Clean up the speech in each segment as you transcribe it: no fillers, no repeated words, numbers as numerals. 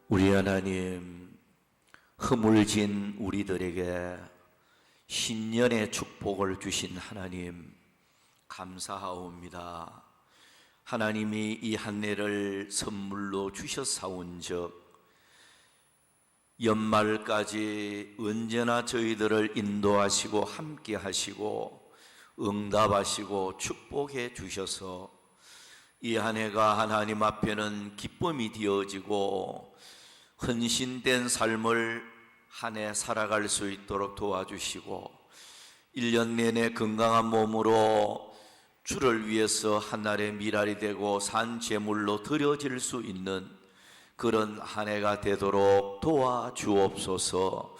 우리 하나님, 허물진 우리들에게 신년의 축복을 주신 하나님 감사하옵니다. 하나님이 이 한 해를 선물로 주셨사온즉 연말까지 언제나 저희들을 인도하시고 함께 하시고 응답하시고 축복해 주셔서 이 한 해가 하나님 앞에는 기쁨이 되어지고 헌신된 삶을 한 해 살아갈 수 있도록 도와주시고 1년 내내 건강한 몸으로 주를 위해서 한날의 미랄이 되고 산 제물로 드려질 수 있는 그런 한 해가 되도록 도와주옵소서.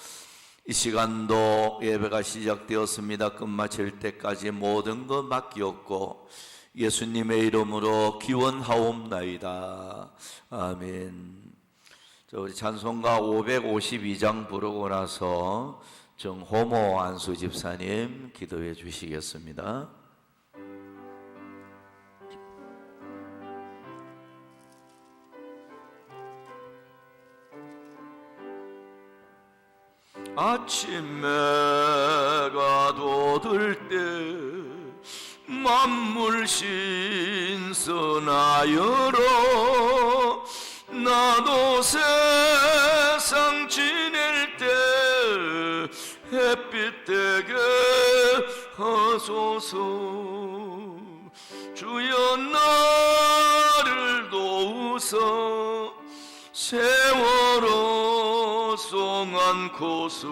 이 시간도 예배가 시작되었습니다. 끝마칠 때까지 모든 것 맡기옵고 예수님의 이름으로 기원하옵나이다. 아멘. 우리 찬송가 552장 부르고 나서 정호모 안수 집사님 기도해 주시겠습니다. 아침해가 돋을 때 만물 신선하여라 나도 세상 지낼 때 햇빛 되게 하소서. 주여 나를 도우소. 세월호 송안코수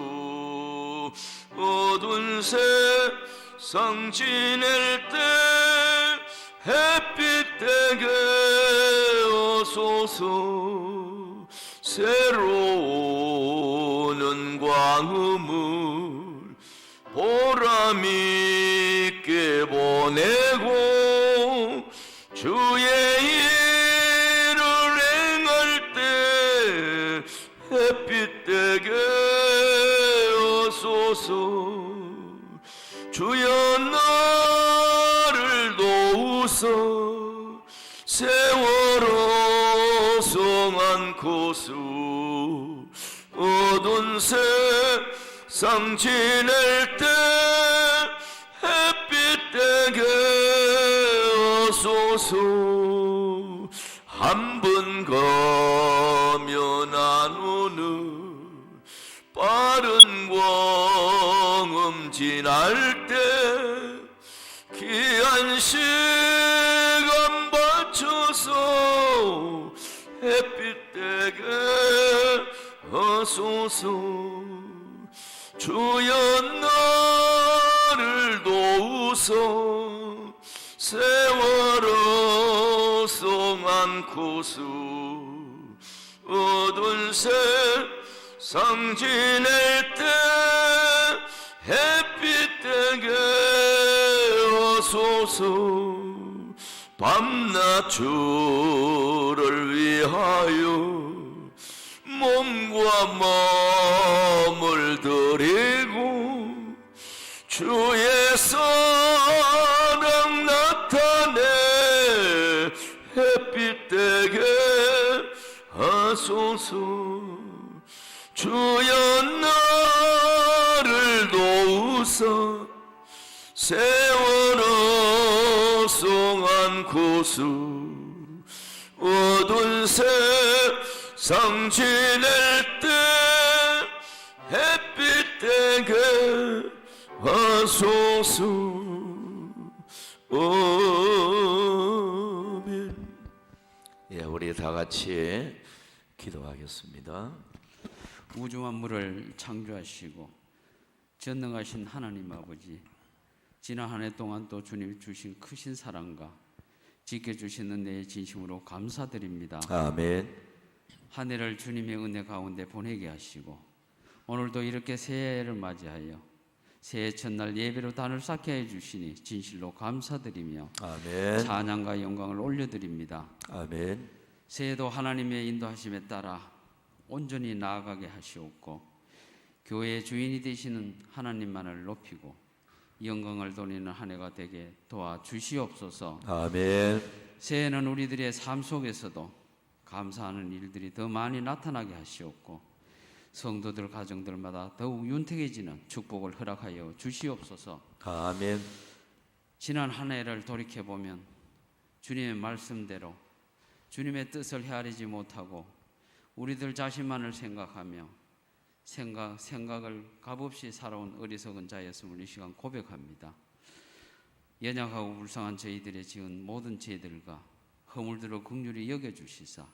어두운 세상 지낼 때 햇빛 되게 하소서. 새로운 광음을 보람 있게 보내고 주의 일을 행할 때 햇빛 되게 하소서. 주여 나를 도우소. 세월호 송안코수 어두운 세상 지낼 때 햇빛 되게 하소서. 한 번 가면 안 오는 빠른 광음 지날 때 귀한 시간 바쳐서 햇빛 되게 하소서. 주여 나를 도우소. 세월호 송안코수 어두운 세상 지낼 때 햇빛 되게 하소서. 밤낮 주를 위하여 몸과 마음을 드리고 주의 사랑 나타내 햇빛 되게 하소서. 주여 나를 도우소. 세월호 송안코수 어두운 세상 지낼 때 햇빛 되게 하소서. 아멘. 예, 우리 다 같이 기도하겠습니다. 우주 만물을 창조하시고 전능하신 하나님 아버지, 지난 한 해 동안 또 주님 주신 크신 사랑과 지켜주신 은혜에 진심으로 감사드립니다. 아멘. 한 해를 주님의 은혜 가운데 보내게 하시고 오늘도 이렇게 새해를 맞이하여 새해 첫날 예배로 단을 쌓게 해주시니 진실로 감사드리며 아멘. 찬양과 영광을 올려드립니다. 아멘. 새해도 하나님의 인도하심에 따라 온전히 나아가게 하시옵고 교회의 주인이 되시는 하나님만을 높이고 영광을 돌리는 한 해가 되게 도와주시옵소서. 아멘. 새해는 우리들의 삶 속에서도 감사하는 일들이 더 많이 나타나게 하시옵고 성도들 가정들마다 더욱 윤택해지는 축복을 허락하여 주시옵소서. 아멘. 지난 한 해를 돌이켜보면 주님의 말씀대로 주님의 뜻을 헤아리지 못하고 우리들 자신만을 생각하며 생각을 값없이 살아온 어리석은 자였음을 이 시간 고백합니다. 연약하고 불쌍한 저희들의 지은 모든 죄들과 허물들을 긍휼히 여겨주시사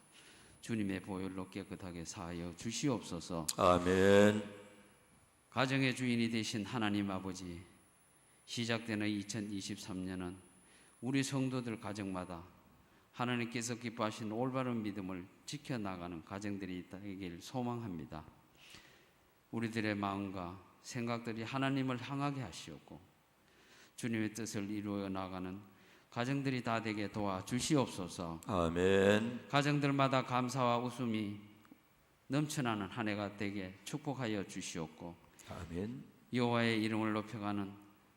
주님의 보혈로 깨끗하게 사하여 주시옵소서. 아멘. 가정의 주인이 되신 하나님 아버지, 시작되는 2023년은 우리 성도들 가정마다 하나님께서 기뻐하신 올바른 믿음을 지켜나가는 가정들이 있길 소망합니다. 우리들의 마음과 생각들이 하나님을 향하게 하시옵고 주님의 뜻을 이루어 나가는 가정들이 다 되게 도와주시옵소서. 아멘. 가정들마다 감사와 웃음이 넘쳐나는 한 해가 되게 축복하여 주시옵고 아멘. 여호와의 이름을 높여가는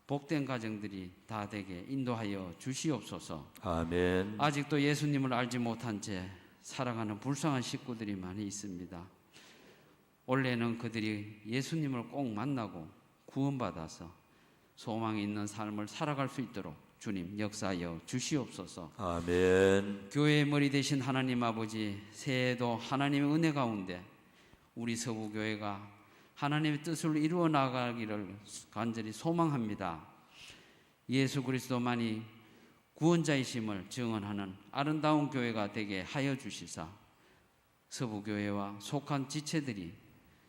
복된 가정들이 다 되게 인도하여 주시옵소서. 아멘. 아직도 예수님을 알지 못한 채 살아가는 불쌍한 식구들이 많이 있습니다. 올해는 그들이 예수님을 꼭 만나고 구원받아서 소망이 있는 삶을 살아갈 수 있도록 주님 역사하여 주시옵소서. 아멘. 교회의 머리 되신 하나님 아버지, 새해에도 하나님의 은혜 가운데 우리 서구교회가 하나님의 뜻을 이루어 나가기를 간절히 소망합니다. 예수 그리스도만이 구원자이심을 증언하는 아름다운 교회가 되게 하여 주시사 서부교회와 속한 지체들이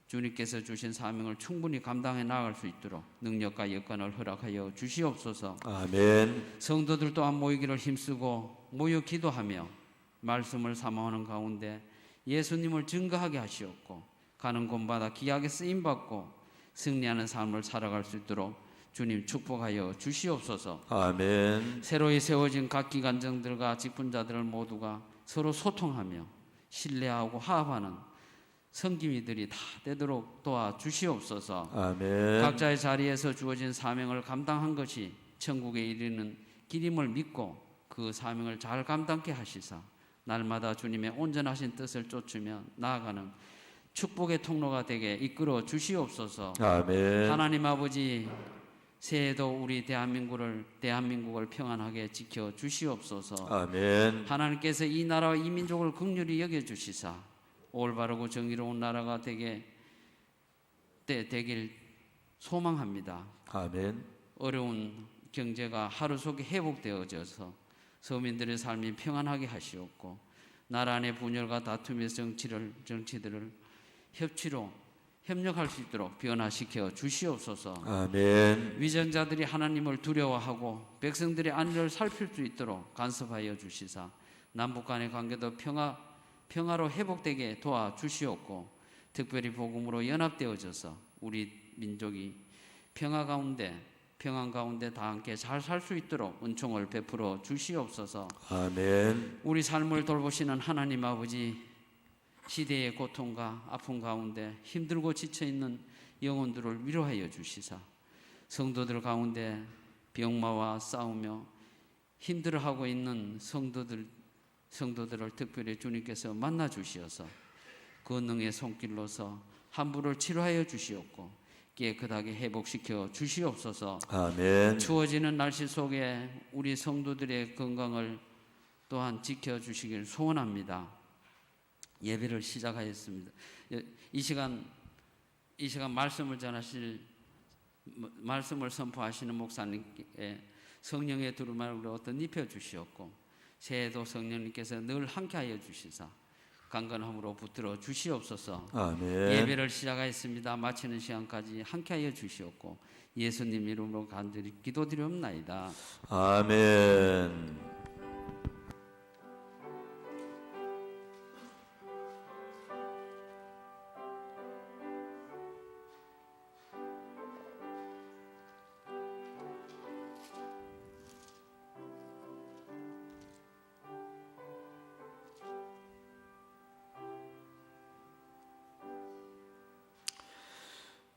주님께서 주신 사명을 충분히 감당해 나갈 수 있도록 능력과 여건을 허락하여 주시옵소서. 아멘. 성도들 또한 모이기를 힘쓰고 모여 기도하며 말씀을 사모하는 가운데 예수님을 증거하게 하시옵고 가는 곳마다 귀하게 쓰임받고 승리하는 삶을 살아갈 수 있도록 주님 축복하여 주시옵소서. 아멘. 새로이 세워진 각 기관장들과 직분자들 모두가 서로 소통하며 신뢰하고 화합하는 성기미들이 다 되도록 도와주시옵소서. 아멘. 각자의 자리에서 주어진 사명을 감당한 것이 천국에 이르는 길임을 믿고 그 사명을 잘 감당케 하시사 날마다 주님의 온전하신 뜻을 쫓으며 나아가는 축복의 통로가 되게 이끌어 주시옵소서. 아멘. 하나님 아버지, 새해도 우리 대한민국을 평안하게 지켜 주시옵소서. 아멘. 하나님께서 이 나라와 이 민족을 긍휼히 여겨 주시사 올바르고 정의로운 나라가 되길 소망합니다. 아멘. 어려운 경제가 하루 속에 회복되어져서 서민들의 삶이 평안하게 하시옵고 나라 안의 분열과 다툼의 정치들을 협치로 협력할 수 있도록 변화시켜 주시옵소서. 아멘. 위정자들이 하나님을 두려워하고 백성들의 안위를 살필 수 있도록 간섭하여 주시사 남북 간의 관계도 평화로 회복되게 도와주시옵고 특별히 복음으로 연합되어져서 우리 민족이 평안 가운데 다 함께 잘 살 수 있도록 은총을 베풀어 주시옵소서. 아멘. 우리 삶을 돌보시는 하나님 아버지, 시대의 고통과 아픔 가운데 힘들고 지쳐있는 영혼들을 위로하여 주시사 성도들 가운데 병마와 싸우며 힘들어하고 있는 성도들을 특별히 주님께서 만나 주시어서 그 능의 손길로서 함부를 치료하여 주시옵고 깨끗하게 회복시켜 주시옵소서. 아멘. 추워지는 날씨 속에 우리 성도들의 건강을 또한 지켜주시길 소원합니다. 예배를 시작하였습니다. 이 시간 말씀을 선포하시는 목사님께 성령의 두루마리를 어떤 입혀 주시었고 새해도 성령님께서 늘 함께하여 주시사 강건함으로 붙들어 주시옵소서. 아멘. 예배를 시작하였습니다. 마치는 시간까지 함께하여 주시옵고 예수님 이름으로 간절히 기도드리옵나이다. 아멘.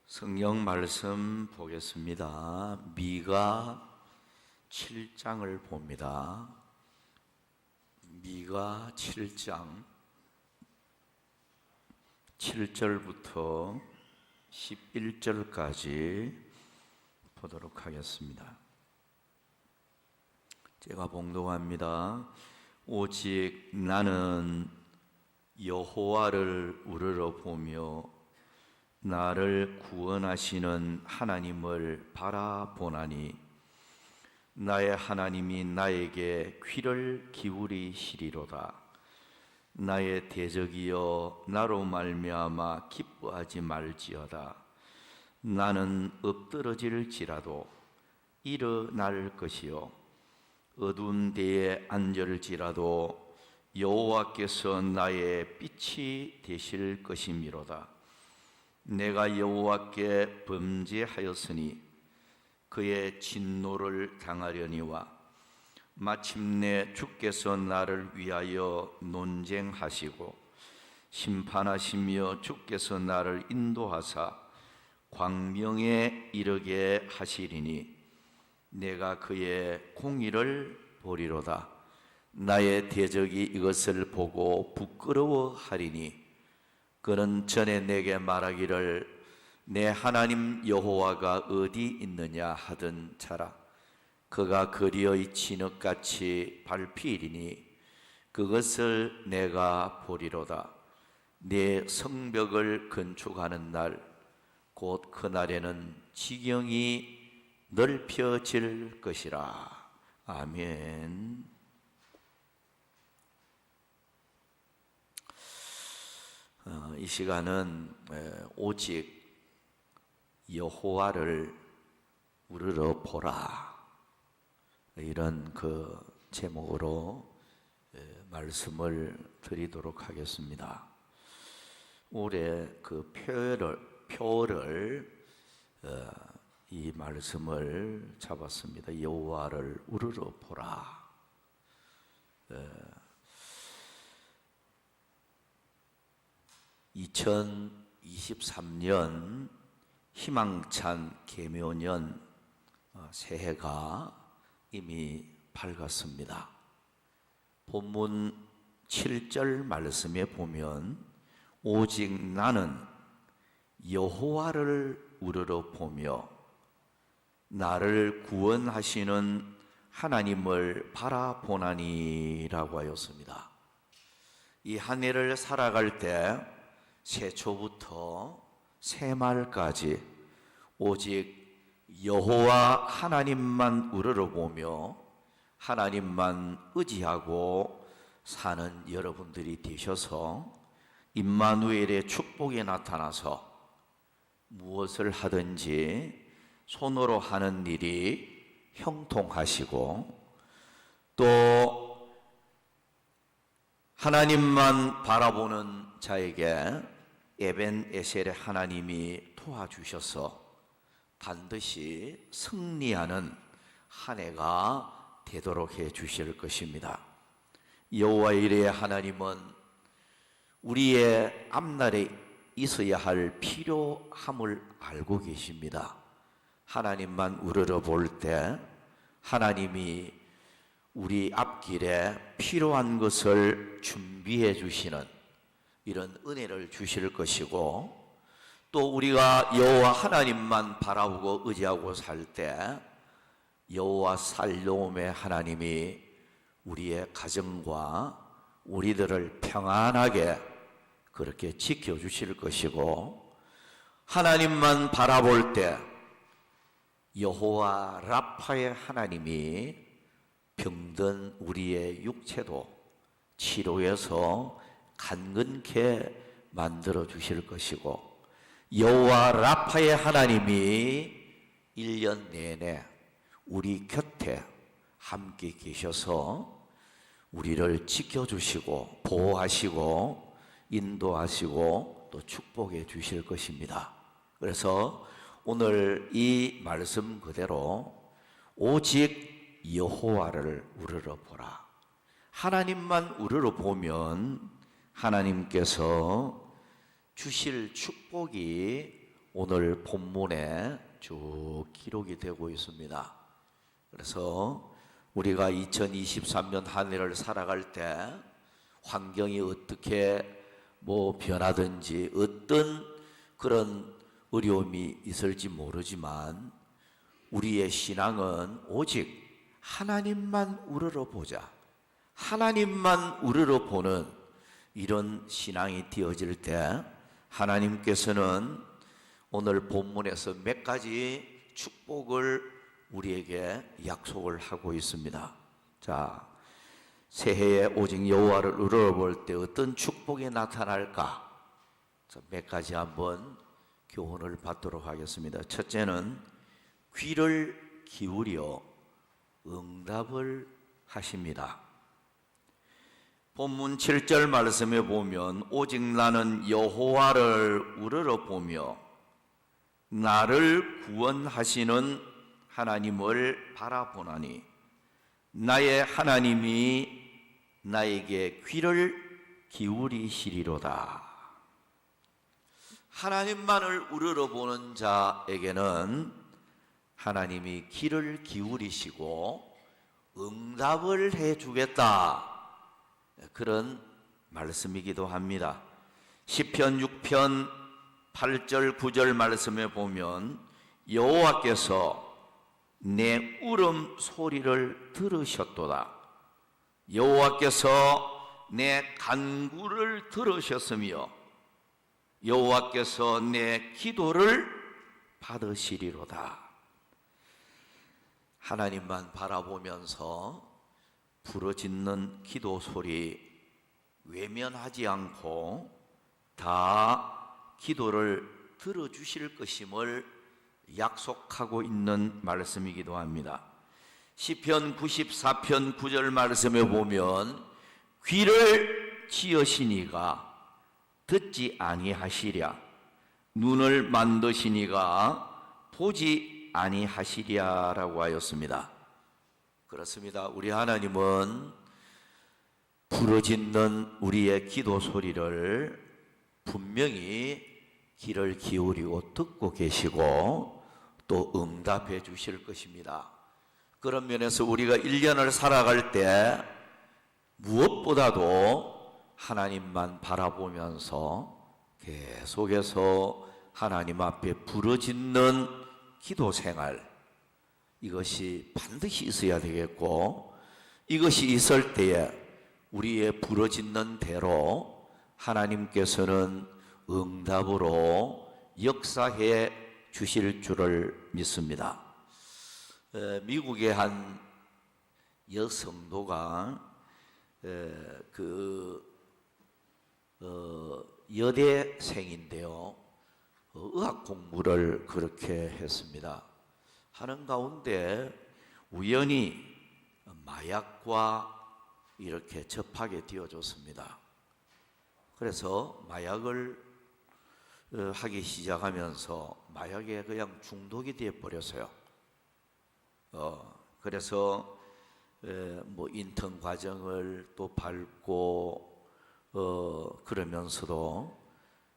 성경 말씀 보겠습니다. 미가 7장을 봅니다. 미가 7장 7절부터 11절까지 보도록 하겠습니다. 제가 봉독합니다. 오직 나는 여호와를 우러러 보며 나를 구원하시는 하나님을 바라보나니 나의 하나님이 나에게 귀를 기울이시리로다. 나의 대적이여 나로 말미암아 기뻐하지 말지어다. 나는 엎드러질지라도 일어날 것이요 어두운 데에 앉을지라도 여호와께서 나의 빛이 되실 것이미로다. 내가 여호와께 범죄하였으니 그의 진노를 당하려니와 마침내 주께서 나를 위하여 논쟁하시고 심판하시며 주께서 나를 인도하사 광명에 이르게 하시리니 내가 그의 공의를 보리로다. 나의 대적이 이것을 보고 부끄러워하리니 그는 전에 내게 말하기를 내 하나님 여호와가 어디 있느냐 하던 자라. 그가 거리의 진흙같이 밟히리니 그것을 내가 보리로다. 내 성벽을 건축하는 날 곧 그날에는 지경이 넓혀질 것이라. 아멘. 이 시간은 오직 여호와를 우러러 보라, 이런 그 제목으로 말씀을 드리도록 하겠습니다. 올해 그 표를 이 말씀을 잡았습니다. 여호와를 우러러 보라. 2023년 희망찬 계묘년 새해가 이미 밝았습니다. 본문 7절 말씀에 보면 오직 나는 여호와를 우러러 보며 나를 구원하시는 하나님을 바라보나니라고 하였습니다. 이 한 해를 살아갈 때 새초부터 새말까지 오직 여호와 하나님만 우러러보며 하나님만 의지하고 사는 여러분들이 되셔서 임마누엘의 축복이 나타나서 무엇을 하든지 손으로 하는 일이 형통하시고 또 하나님만 바라보는 자에게 에벤에셀의 하나님이 도와주셔서 반드시 승리하는 한 해가 되도록 해 주실 것입니다. 여호와 이레의 하나님은 우리의 앞날에 있어야 할 필요함을 알고 계십니다. 하나님만 우러러 볼 때 하나님이 우리 앞길에 필요한 것을 준비해 주시는 이런 은혜를 주실 것이고, 또 우리가 여호와 하나님만 바라보고 의지하고 살 때 여호와 살로움의 하나님이 우리의 가정과 우리들을 평안하게 그렇게 지켜주실 것이고, 하나님만 바라볼 때 여호와 라파의 하나님이 병든 우리의 육체도 치료해서 간근케 만들어 주실 것이고, 여호와 라파의 하나님이 1년 내내 우리 곁에 함께 계셔서 우리를 지켜주시고 보호하시고 인도하시고 또 축복해 주실 것입니다. 그래서 오늘 이 말씀 그대로 오직 여호와를 우러러 보라. 하나님만 우러러 보면 하나님께서 주실 축복이 오늘 본문에 쭉 기록이 되고 있습니다. 그래서 우리가 2023년 한 해를 살아갈 때 환경이 어떻게 뭐 변하든지 어떤 그런 어려움이 있을지 모르지만 우리의 신앙은 오직 하나님만 우러러보자, 하나님만 우러러보는 이런 신앙이 되어질 때 하나님께서는 오늘 본문에서 몇 가지 축복을 우리에게 약속을 하고 있습니다. 자, 새해에 오직 여호와를 우러러볼 때 어떤 축복이 나타날까? 자, 몇 가지 한번 교훈을 받도록 하겠습니다. 첫째는 귀를 기울여 응답을 하십니다. 본문 7절 말씀에 보면 오직 나는 여호와를 우러러보며 나를 구원하시는 하나님을 바라보나니 나의 하나님이 나에게 귀를 기울이시리로다. 하나님만을 우러러보는 자에게는 하나님이 귀를 기울이시고 응답을 해주겠다, 그런 말씀이기도 합니다. 시편 6편 8절 9절 말씀에 보면 여호와께서 내 울음 소리를 들으셨도다. 여호와께서 내 간구를 들으셨으며 여호와께서 내 기도를 받으시리로다. 하나님만 바라보면서 부르짖는 기도 소리 외면하지 않고 다 기도를 들어주실 것임을 약속하고 있는 말씀이기도 합니다. 시편 94편 9절 말씀에 보면 귀를 치으시니가 듣지 아니하시랴, 눈을 만드시니가 보지 아니하시랴라고 하였습니다. 그렇습니다. 우리 하나님은 부르짖는 우리의 기도 소리를 분명히 귀를 기울이고 듣고 계시고 또 응답해 주실 것입니다. 그런 면에서 우리가 1년을 살아갈 때 무엇보다도 하나님만 바라보면서 계속해서 하나님 앞에 부르짖는 기도 생활, 이것이 반드시 있어야 되겠고, 이것이 있을 때에 우리의 부르짖는 대로 하나님께서는 응답으로 역사해 주실 줄을 믿습니다. 미국의 한 여성도가 여대생인데요, 의학 공부를 그렇게 했습니다. 하는 가운데 우연히 마약과 이렇게 접하게 되어졌습니다. 그래서 마약을 하기 시작하면서 마약에 그냥 중독이 되어 버렸어요. 그래서 뭐 인턴 과정을 또 밟고 그러면서도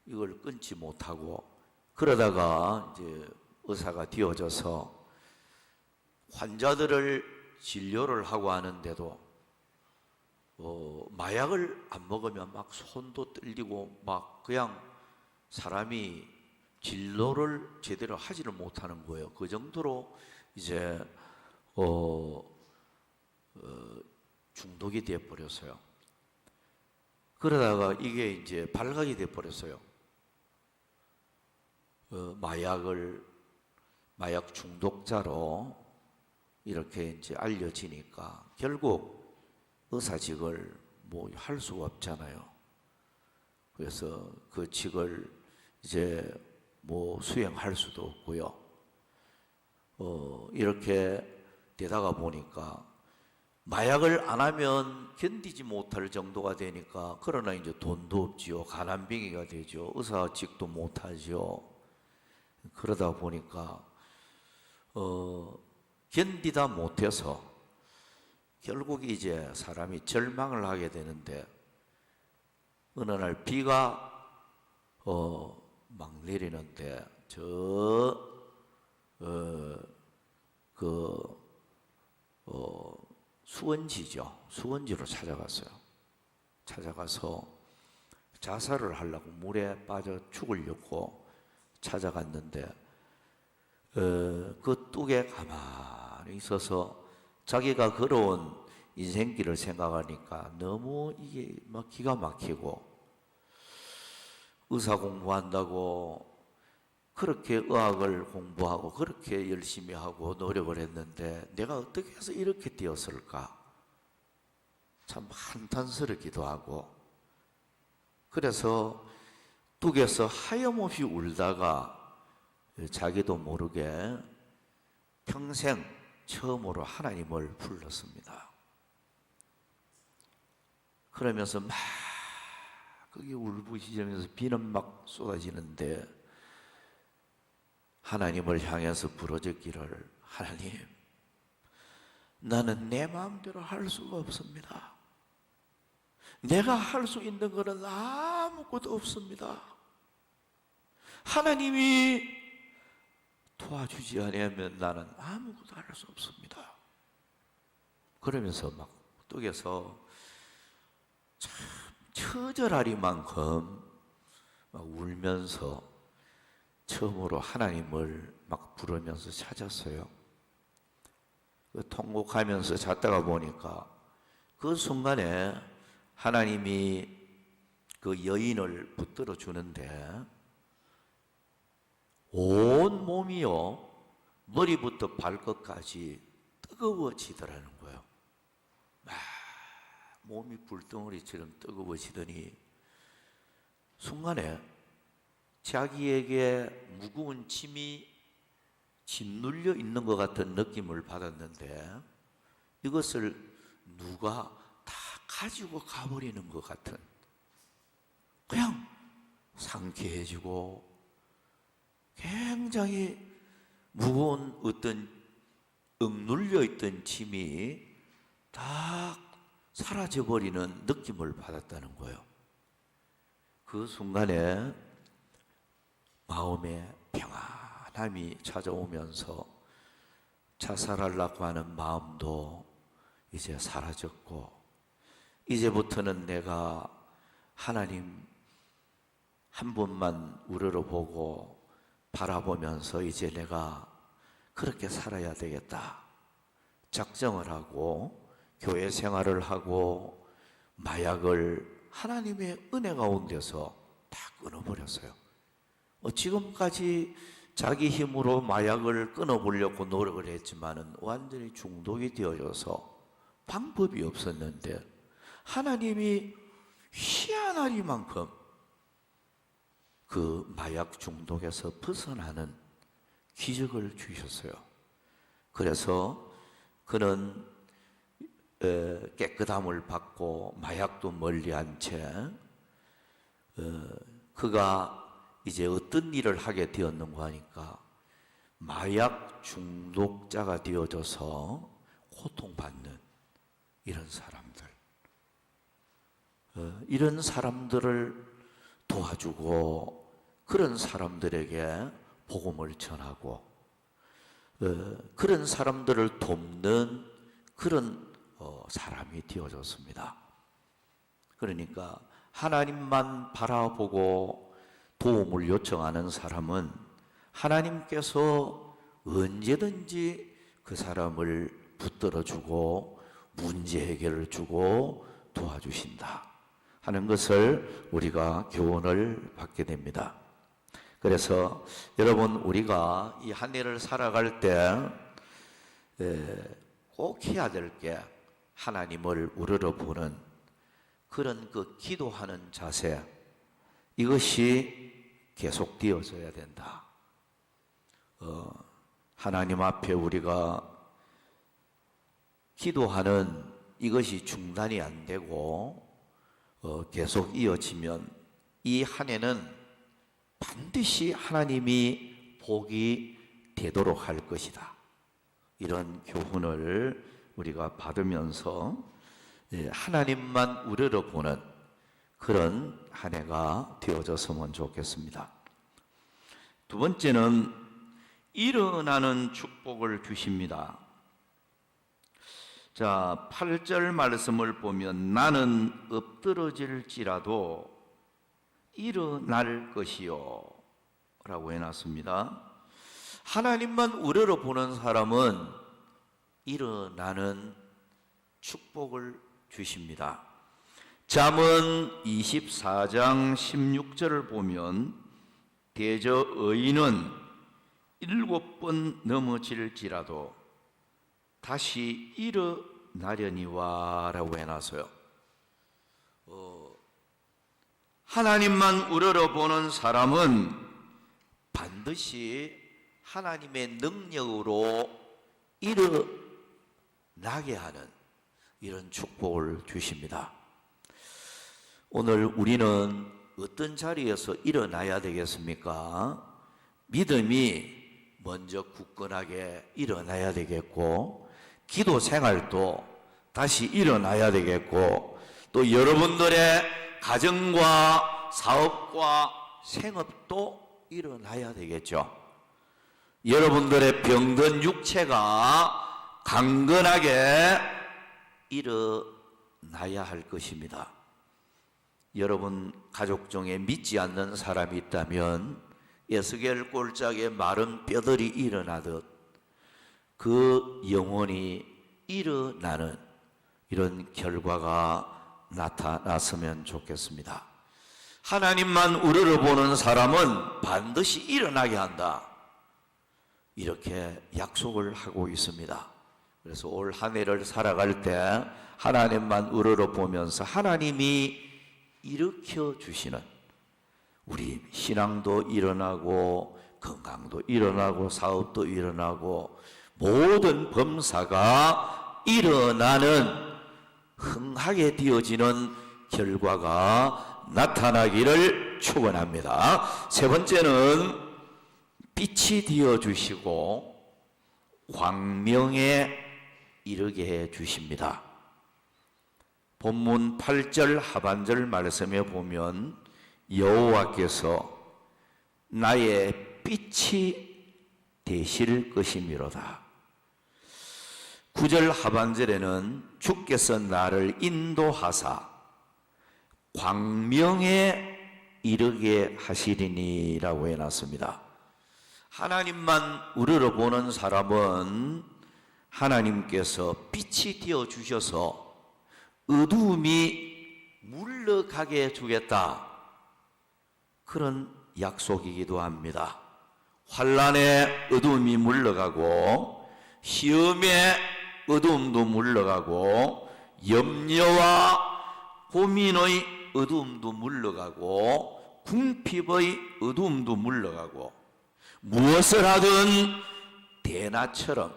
이걸 끊지 못하고 그러다가 이제 의사가 되어져서 환자들을 진료를 하고 하는데도 마약을 안 먹으면 막 손도 떨리고 막 그냥 사람이 진료를 제대로 하지를 못하는 거예요. 그 정도로 이제 중독이 되어 버렸어요. 그러다가 이게 이제 발각이 되어 버렸어요. 마약 중독자로 이렇게 이제 알려지니까 결국 의사직을 뭐 할 수가 없잖아요. 그래서 그 직을 이제 뭐 수행할 수도 없고요. 이렇게 되다가 보니까 마약을 안 하면 견디지 못할 정도가 되니까, 그러나 이제 돈도 없지요. 가난뱅이가 되죠. 의사직도 못하죠. 그러다 보니까 견디다 못해서 결국 이제 사람이 절망을 하게 되는데, 어느 날 비가 막 내리는데 수원지죠. 수원지로 찾아갔어요. 찾아가서 자살을 하려고 물에 빠져 죽으려고 찾아갔는데 그 뚝에 가만히 있어서 자기가 걸어온 인생길을 생각하니까 너무 이게 막 기가 막히고, 의사 공부한다고 그렇게 의학을 공부하고 그렇게 열심히 하고 노력을 했는데 내가 어떻게 해서 이렇게 되었을까? 참 한탄스럽기도 하고, 그래서 뚝에서 하염없이 울다가 자기도 모르게 평생 처음으로 하나님을 불렀습니다. 그러면서 막 거기 울부짖으면서 비는 막 쏟아지는데 하나님을 향해서 부르짖기를, 하나님, 나는 내 마음대로 할 수가 없습니다. 내가 할 수 있는 것은 아무것도 없습니다. 하나님이 도와주지 않으면 나는 아무것도 할 수 없습니다. 그러면서 막 뚝에서 참 처절하리만큼 막 울면서 처음으로 하나님을 막 부르면서 찾았어요. 그 통곡하면서 잤다가 보니까 그 순간에 하나님이 그 여인을 붙들어 주는데 온 몸이요, 머리부터 발끝까지 뜨거워지더라는 거예요. 몸이 불덩어리처럼 뜨거워지더니 순간에 자기에게 무거운 짐이 짓눌려 있는 것 같은 느낌을 받았는데 이것을 누가 다 가지고 가버리는 것 같은, 그냥 상쾌해지고 굉장히 무거운 어떤 억눌려 있던 짐이 다 사라져버리는 느낌을 받았다는 거예요. 그 순간에 마음에 평안함이 찾아오면서 자살하려고 하는 마음도 이제 사라졌고, 이제부터는 내가 하나님 한 분만 우러러보고 바라보면서 이제 내가 그렇게 살아야 되겠다 작정을 하고 교회 생활을 하고 마약을 하나님의 은혜 가운데서 다 끊어버렸어요. 지금까지 자기 힘으로 마약을 끊어보려고 노력을 했지만은 완전히 중독이 되어져서 방법이 없었는데 하나님이 희한하리만큼 그 마약 중독에서 벗어나는 기적을 주셨어요. 그래서 그는 깨끗함을 받고 마약도 멀리한 채 그가 이제 어떤 일을 하게 되었는가 하니까 마약 중독자가 되어져서 고통받는 이런 사람들, 이런 사람들을 도와주고 그런 사람들에게 복음을 전하고 그런 사람들을 돕는 그런 사람이 되어졌습니다. 그러니까 하나님만 바라보고 도움을 요청하는 사람은 하나님께서 언제든지 그 사람을 붙들어주고 문제 해결을 주고 도와주신다 하는 것을 우리가 교훈을 받게 됩니다. 그래서 여러분, 우리가 이 한 해를 살아갈 때 꼭 해야 될 게 하나님을 우러러보는 그런 그 기도하는 자세, 이것이 계속되어져야 된다. 하나님 앞에 우리가 기도하는 이것이 중단이 안 되고 계속 이어지면 이 한 해는 반드시 하나님이 복이 되도록 할 것이다. 이런 교훈을 우리가 받으면서 하나님만 우러러보는 그런 한 해가 되어졌으면 좋겠습니다. 두 번째는 일어나는 축복을 주십니다. 자, 8절 말씀을 보면 나는 엎드러질지라도 일어날 것이요 라고 해놨습니다. 하나님만 우러러보는 사람은 일어나는 축복을 주십니다. 잠언 24장 16절을 보면 대저 의인은 7번 넘어질지라도 다시 일어나려니와 라고 해놨어요. 하나님만 우러러보는 사람은 반드시 하나님의 능력으로 일어나게 하는 이런 축복을 주십니다. 오늘 우리는 어떤 자리에서 일어나야 되겠습니까? 믿음이 먼저 굳건하게 일어나야 되겠고, 기도 생활도 다시 일어나야 되겠고, 또 여러분들의 가정과 사업과 생업도 일어나야 되겠죠. 여러분들의 병든 육체가 강건하게 일어나야 할 것입니다. 여러분 가족 중에 믿지 않는 사람이 있다면 에스겔 꼴짝에 마른 뼈들이 일어나듯 그 영혼이 일어나는 이런 결과가 나타났으면 좋겠습니다. 하나님만 우러러보는 사람은 반드시 일어나게 한다, 이렇게 약속을 하고 있습니다. 그래서 올 한 해를 살아갈 때 하나님만 우러러보면서 하나님이 일으켜 주시는 우리 신앙도 일어나고 건강도 일어나고 사업도 일어나고 모든 범사가 일어나는 흥하게 되어지는 결과가 나타나기를 축원합니다. 세 번째는 빛이 되어 주시고 광명에 이르게 해 주십니다. 본문 8절 하반절 말씀에 보면 여호와께서 나의 빛이 되실 것이미로다. 9절 하반절에는 주께서 나를 인도하사 광명에 이르게 하시리니라고 해놨습니다. 하나님만 우러러보는 사람은 하나님께서 빛이 되어 주셔서 어두움이 물러가게 주겠다, 그런 약속이기도 합니다. 환난의 어두움이 물러가고 시험의 어두움도 물러가고 염려와 고민의 어두움도 물러가고 궁핍의 어두움도 물러가고 무엇을 하든 대낮처럼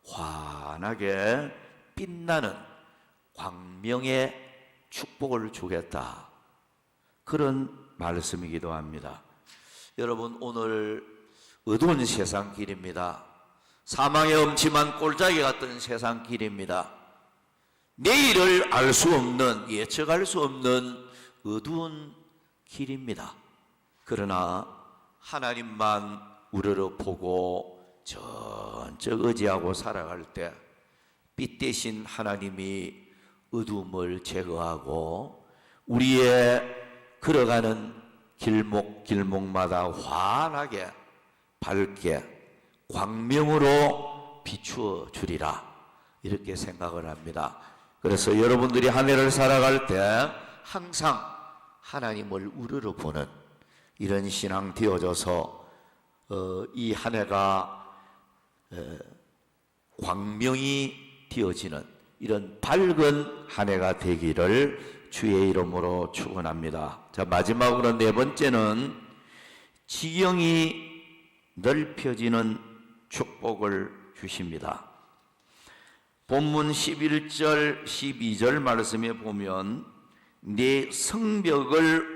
환하게 빛나는 광명의 축복을 주겠다, 그런 말씀이기도 합니다. 여러분 오늘 어두운 세상 길입니다. 사망의 엄침한 꼴짝이 같은 세상 길입니다. 내일을 알 수 없는, 예측할 수 없는 어두운 길입니다. 그러나 하나님만 우러러보고 전적 의지하고 살아갈 때 빛 대신 하나님이 어두움을 제거하고 우리의 걸어가는 길목마다 환하게 밝게 광명으로 비추어 주리라, 이렇게 생각을 합니다. 그래서 여러분들이 한 해를 살아갈 때 항상 하나님을 우러러보는 이런 신앙 되어져서 이 한 해가 광명이 되어지는 이런 밝은 한 해가 되기를 주의 이름으로 축원합니다. 자, 마지막으로 네 번째는 지경이 넓혀지는 축복을 주십니다. 본문 11절 12절 말씀에 보면 내 성벽을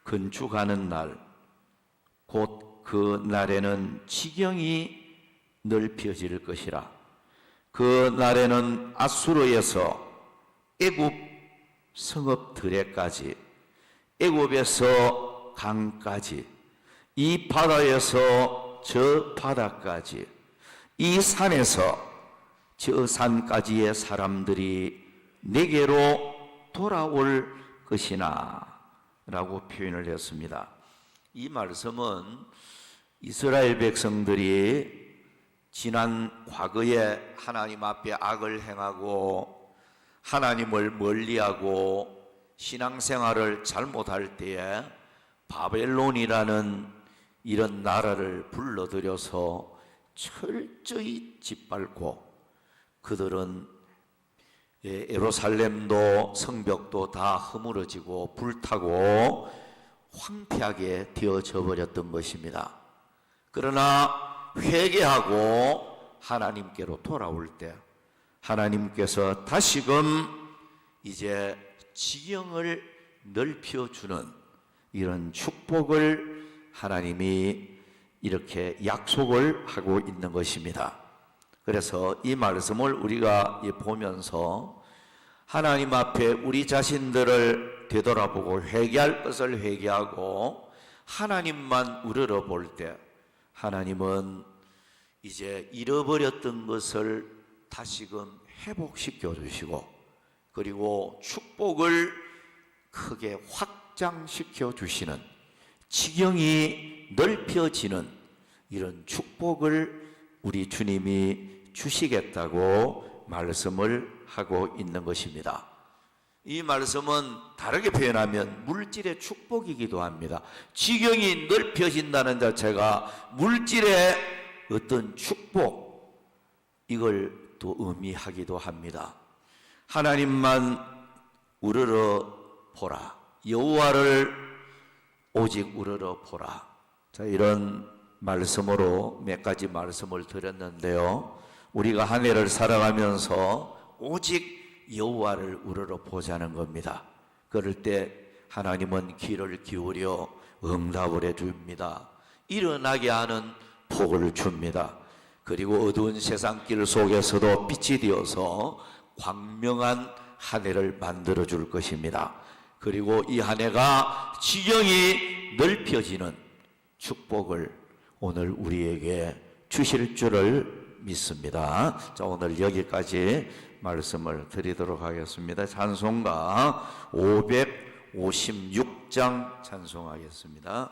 건축하는 날 곧 그 날에는 지경이 넓혀질 것이라. 그 날에는 아수르에서 애굽 성읍 들에까지, 애굽에서 강까지, 이 바다에서 저 바다까지, 이 산에서 저 산까지의 사람들이 내게로 돌아올 것이나 라고 표현을 했습니다. 이 말씀은 이스라엘 백성들이 지난 과거에 하나님 앞에 악을 행하고 하나님을 멀리하고 신앙생활을 잘못할 때에 바벨론이라는 이런 나라를 불러들여서 철저히 짓밟고, 그들은 예루살렘도 성벽도 다 허물어지고 불타고 황폐하게 되어져 버렸던 것입니다. 그러나 회개하고 하나님께로 돌아올 때 하나님께서 다시금 이제 지경을 넓혀주는 이런 축복을 하나님이 이렇게 약속을 하고 있는 것입니다. 그래서 이 말씀을 우리가 보면서 하나님 앞에 우리 자신들을 되돌아보고 회개할 것을 회개하고 하나님만 우러러 볼 때 하나님은 이제 잃어버렸던 것을 다시금 회복시켜 주시고, 그리고 축복을 크게 확장시켜 주시는, 지경이 넓혀지는 이런 축복을 우리 주님이 주시겠다고 말씀을 하고 있는 것입니다. 이 말씀은 다르게 표현하면 물질의 축복이기도 합니다. 지경이 넓혀진다는 자체가 물질의 어떤 축복, 이걸 또 의미하기도 합니다. 하나님만 우러러 보라, 여호와를 오직 우러러 보라. 자, 이런 말씀으로 몇 가지 말씀을 드렸는데요, 우리가 한 해를 살아가면서 오직 여호와를 우러러 보자는 겁니다. 그럴 때 하나님은 귀를 기울여 응답을 해줍니다. 일어나게 하는 복을 줍니다. 그리고 어두운 세상길 속에서도 빛이 되어서 광명한 한 해를 만들어 줄 것입니다. 그리고 이 한 해가 지경이 넓혀지는 축복을 오늘 우리에게 주실 줄을 믿습니다. 자, 오늘 여기까지 말씀을 드리도록 하겠습니다. 찬송가 556장 찬송하겠습니다.